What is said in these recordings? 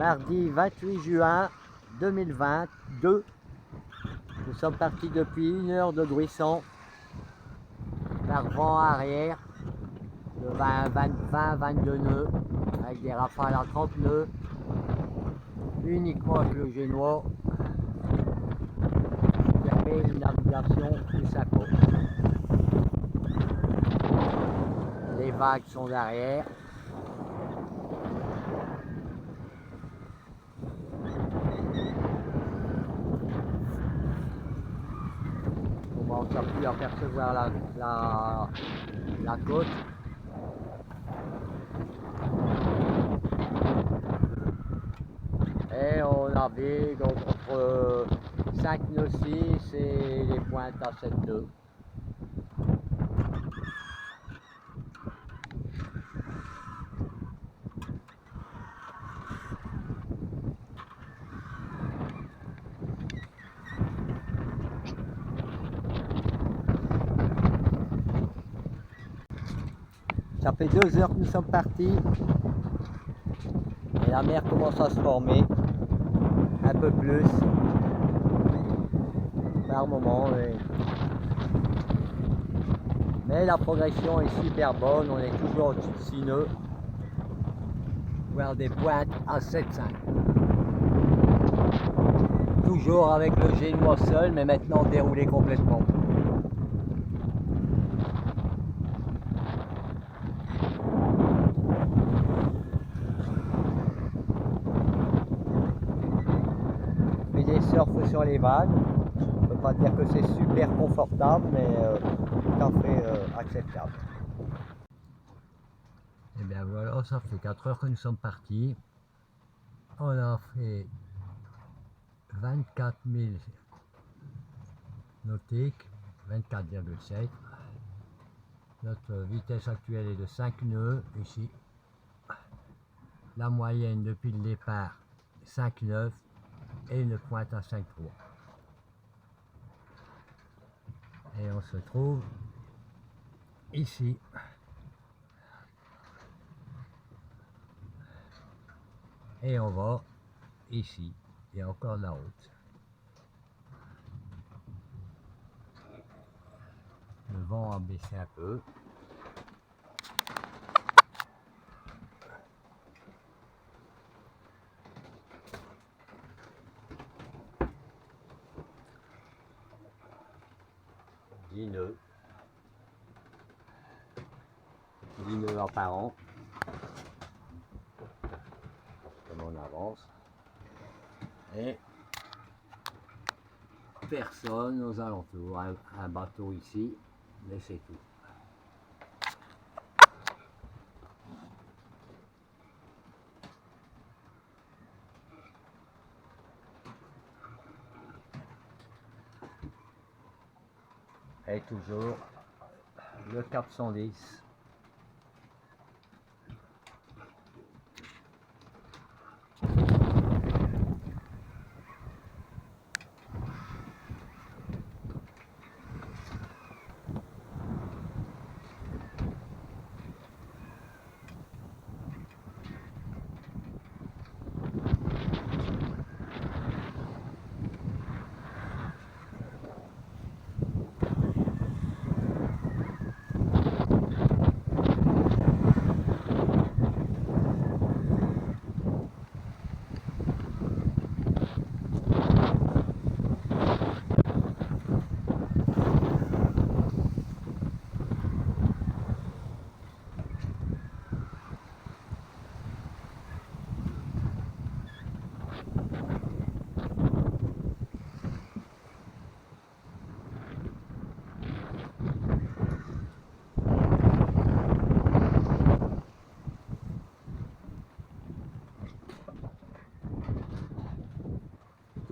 Mardi 28 juin 2022. Nous sommes partis depuis 1 heure de Gruissan par vent arrière de 20-22 nœuds avec des rafales à 30 nœuds uniquement avec le génois qui permet une navigation plus à côte. Les vagues sont derrière. On commence à plus apercevoir la côte. Et on navigue entre 5 nœuds 6 et les pointes à 7 nœuds. Ça fait 2 heures que nous sommes partis et la mer commence à se former un peu plus par moment. Mais la progression est super bonne, on est toujours au-dessus de 6 nœuds, voire des pointes à 7,5. Toujours avec le génois seul, mais maintenant déroulé complètement. Des surfs sur les vagues. On ne peut pas dire que c'est super confortable, mais tout à fait acceptable. Et bien voilà, ça fait 4 heures que nous sommes partis. On a fait 24 000 nautiques, 24,7. Notre vitesse actuelle est de 5 nœuds ici. La moyenne depuis le départ 5,9 et une pointe à 5,3. Et on se trouve ici. Et on va ici. Il y a encore de la route. Le vent a baissé un peu. Dix nœuds apparents. Comme on avance. Et personne aux alentours. Un bateau ici, mais c'est tout. Et toujours le cap 110.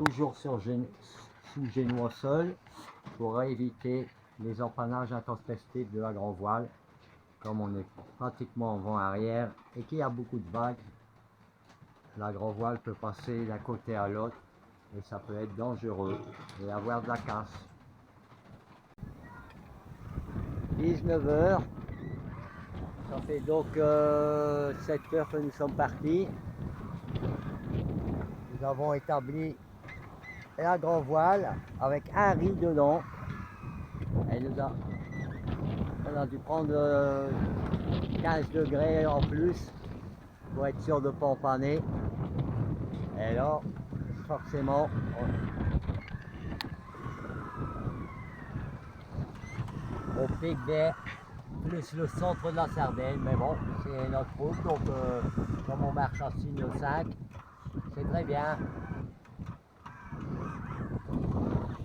Toujours sous génois seul pour éviter les empannages intempestifs de la grand voile. Comme on est pratiquement en vent arrière et qu'il y a beaucoup de vagues, la grand voile peut passer d'un côté à l'autre et ça peut être dangereux et avoir de la casse. 19 heures, ça fait donc 7 heures que nous sommes partis. nous avons établi la grand voile avec un riz dedans. On a dû prendre 15 degrés en plus pour être sûr de ne pas empanner. Et là, forcément, on pique bien plus le centre de la Sardaigne, mais bon, c'est notre route, donc comme on marche en signe 5, c'est très bien.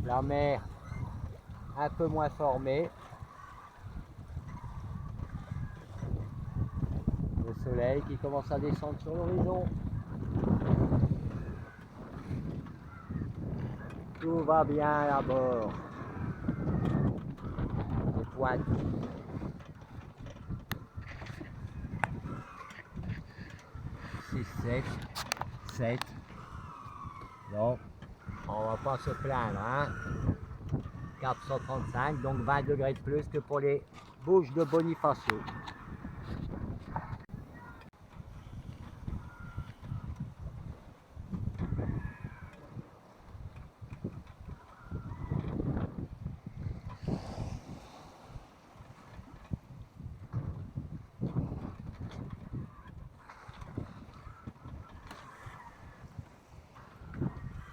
La mer un peu moins formée. Le soleil qui commence à descendre sur l'horizon. Tout va bien là-bas. Les pointes. 6, 7, 7. Donc, on va pas se plaindre, hein. 435, donc 20 degrés de plus que pour les bouches de Bonifacio.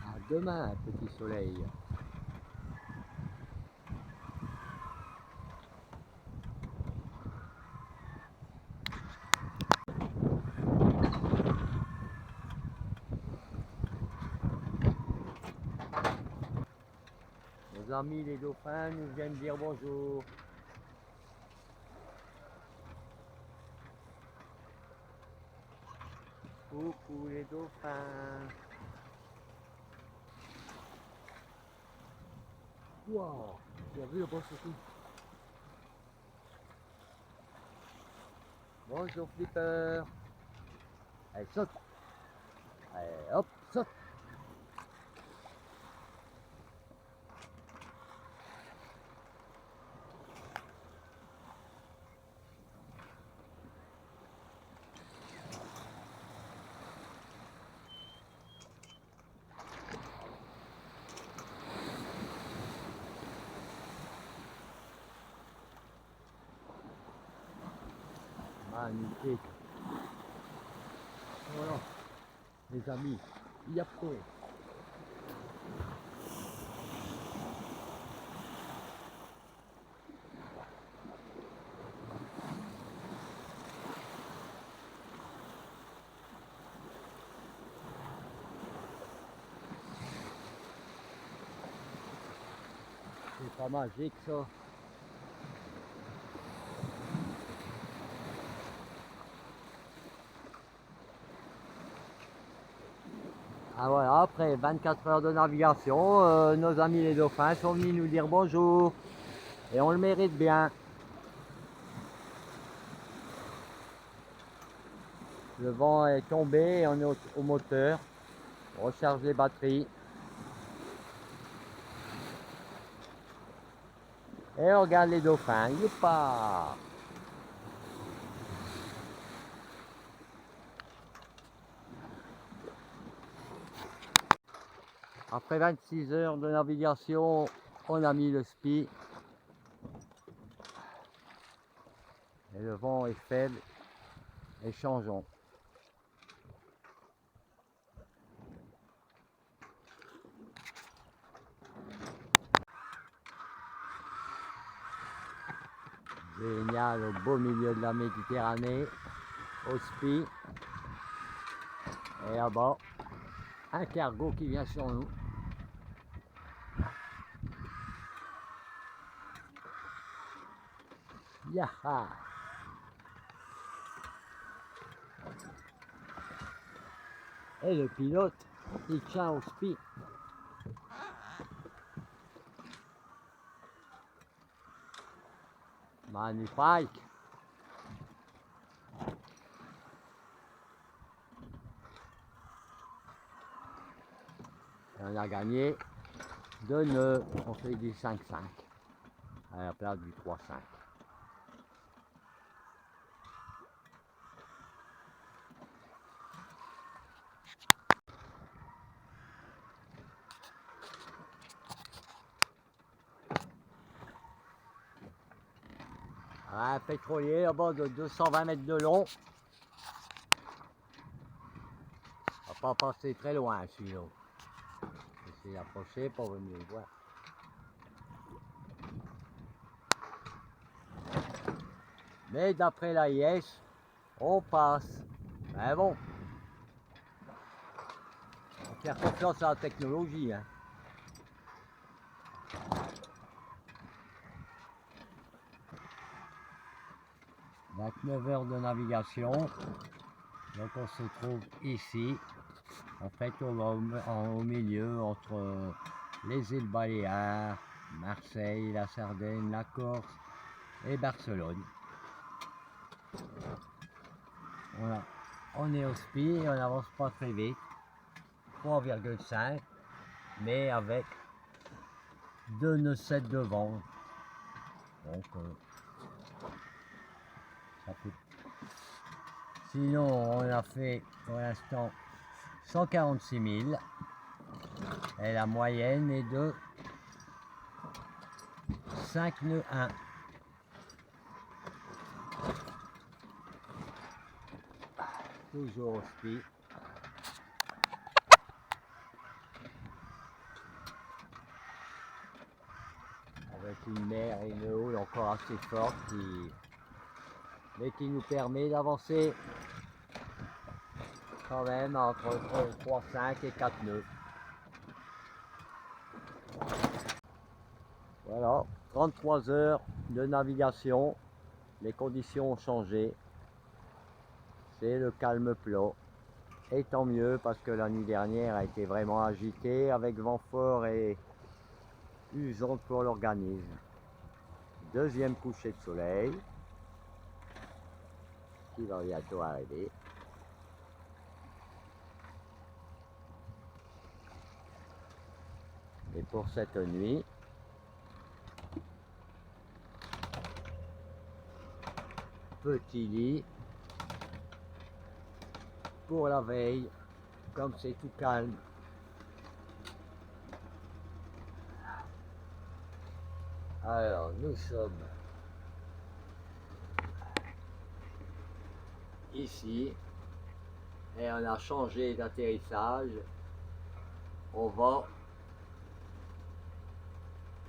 À demain, petit soleil. Nos amis les dauphins nous viennent dire bonjour. Coucou les dauphins. Wow, tu as vu le beau surtout. Bonjour Flipper. Allez, saute. Allez, hop, saute. Magnifique. Voilà, les amis, il y a peu. C'est pas magique ça. Ah voilà, après 24 heures de navigation, nos amis les dauphins sont venus nous dire bonjour. Et on le mérite bien. Le vent est tombé et on est au moteur. On recharge les batteries. Et on regarde les dauphins. Youpa! Après 26 heures de navigation, on a mis le spi. Et le vent est faible. Et changeons. Génial, au beau milieu de la Méditerranée, au spi. Et là-bas, un cargo qui vient sur nous. Yaha! Et le pilote, il tient au spi. Magnifique! Et on a gagné 2 nœuds, on fait du 5-5 à la place du 3-5. Un pétrolier là-bas de 220 mètres de long. On va pas passer très loin sinon. Essayer d'approcher pour venir le voir. Mais d'après l'AIS, on passe. Mais bon, on fait confiance à la technologie. Hein. « 29 heures de navigation. Donc on se trouve ici. En fait, on va au milieu entre les îles Baléares, Marseille, la Sardaigne, la Corse et Barcelone. Voilà. On est au SPI, on n'avance pas très vite. 3,5, mais avec 2 nœuds 7 de vent. Donc, ça peut. Sinon, on a fait pour l'instant 146 000 et la moyenne est de 5 nœuds 1. Toujours au SPI. Avec une mer et une eau encore assez forte mais qui nous permet d'avancer quand même entre 3,5 et 4 nœuds. Voilà, 33 heures de navigation, les conditions ont changé, c'est le calme plat. Et tant mieux parce que la nuit dernière a été vraiment agitée avec vent fort et usante pour l'organisme. Deuxième coucher de soleil qui va bientôt arriver. Et pour cette nuit, petit lit pour la veille, comme c'est tout calme. Alors, nous sommes ici et on a changé d'atterrissage. On va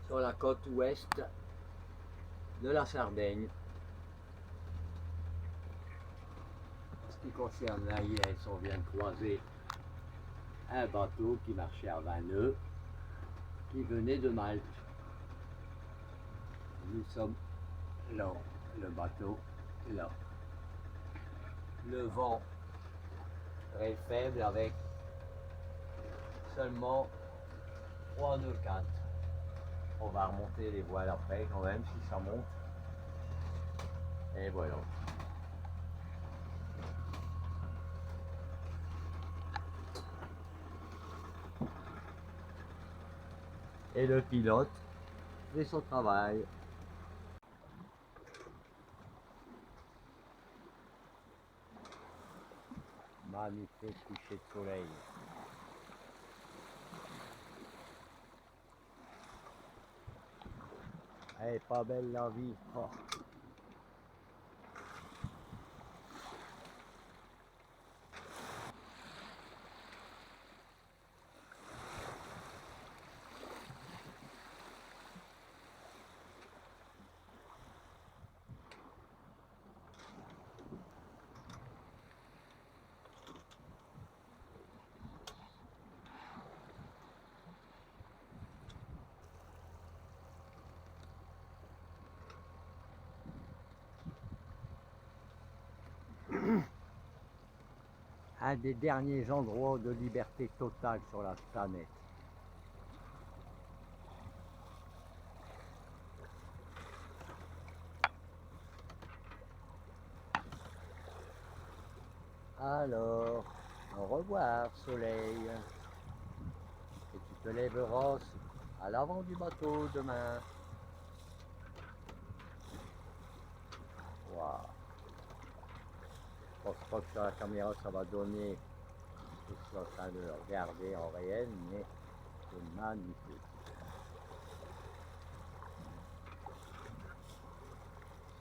sur la côte ouest de la Sardaigne. En ce qui concerne l'AIS, on vient de croiser un bateau qui marchait à 20 nœuds, qui venait de Malte. Nous sommes là, le bateau est là. Le vent très faible avec seulement 3 nœuds 4. On va remonter les voiles après quand même si ça monte. Et voilà. Et le pilote fait son travail. Magnifique coucher de soleil. Elle est pas belle la vie. Oh. Un des derniers endroits de liberté totale sur la planète. Alors, au revoir soleil. Et tu te lèveras à l'avant du bateau demain. Wow. Je pense pas que sur la caméra ça va donner tout ce en train de le regarder en réel, mais c'est magnifique.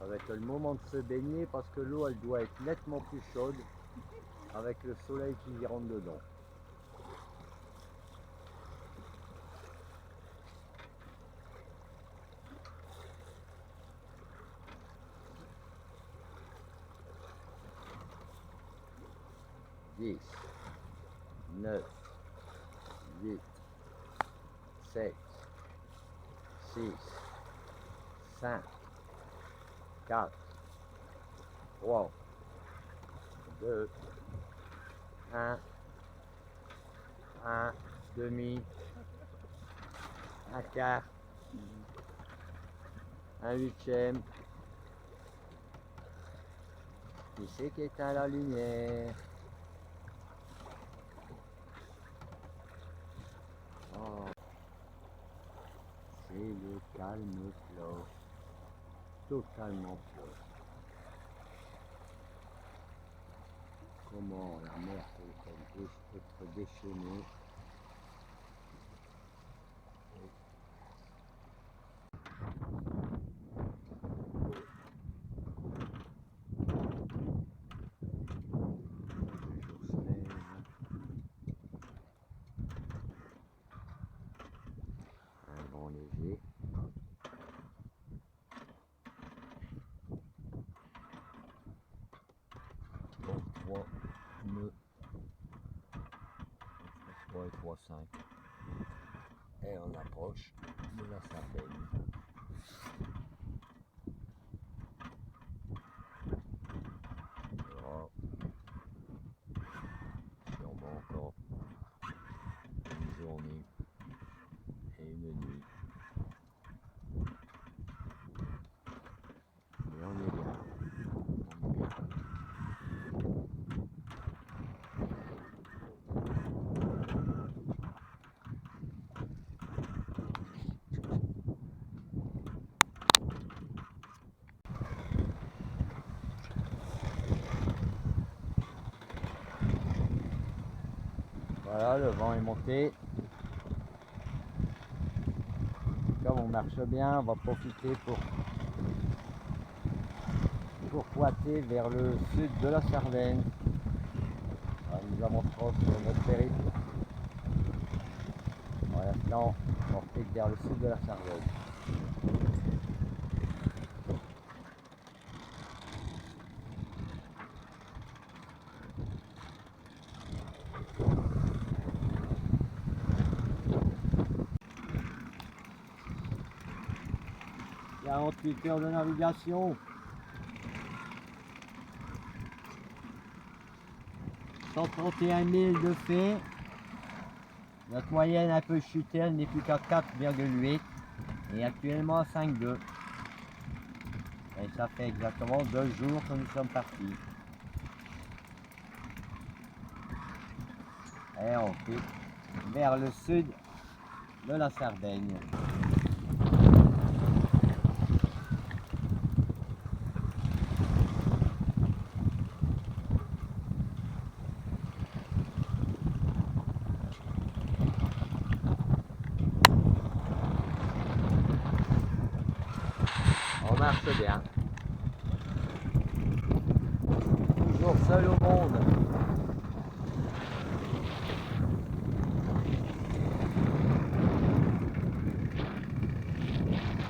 Ça va être le moment de se baigner parce que l'eau elle doit être nettement plus chaude avec le soleil qui rentre dedans. Dix, 9, 8, 7, 6, 5, 4, 3, 2, 1, demi, un quart, un huitième. Qui c'est qui éteint la lumière? Oh. C'est le calme plat, totalement plat. Comment la mer peut être déchaînée. Un vent léger. Donc 3 nœuds. 3 et 3, 5. Et on approche de la Sardaigne. Il y aura sûrement encore une journée et une nuit. Mais on est bien. On est bien. Voilà, le vent est monté. Comme on marche bien, on va profiter pour pointer vers le sud de la Sardaigne. Voilà, nous avancerons sur notre périple. Pour l'instant, on porte vers le sud de la Sardaigne. « 48 heures de navigation. 131 000 de fait. Notre moyenne a un peu chuté, elle n'est plus qu'à 4,8 et actuellement à 5,2. Et ça fait exactement 2 jours que nous sommes partis. Et on fait vers le sud de la Sardaigne. On marche bien. Toujours seul au monde.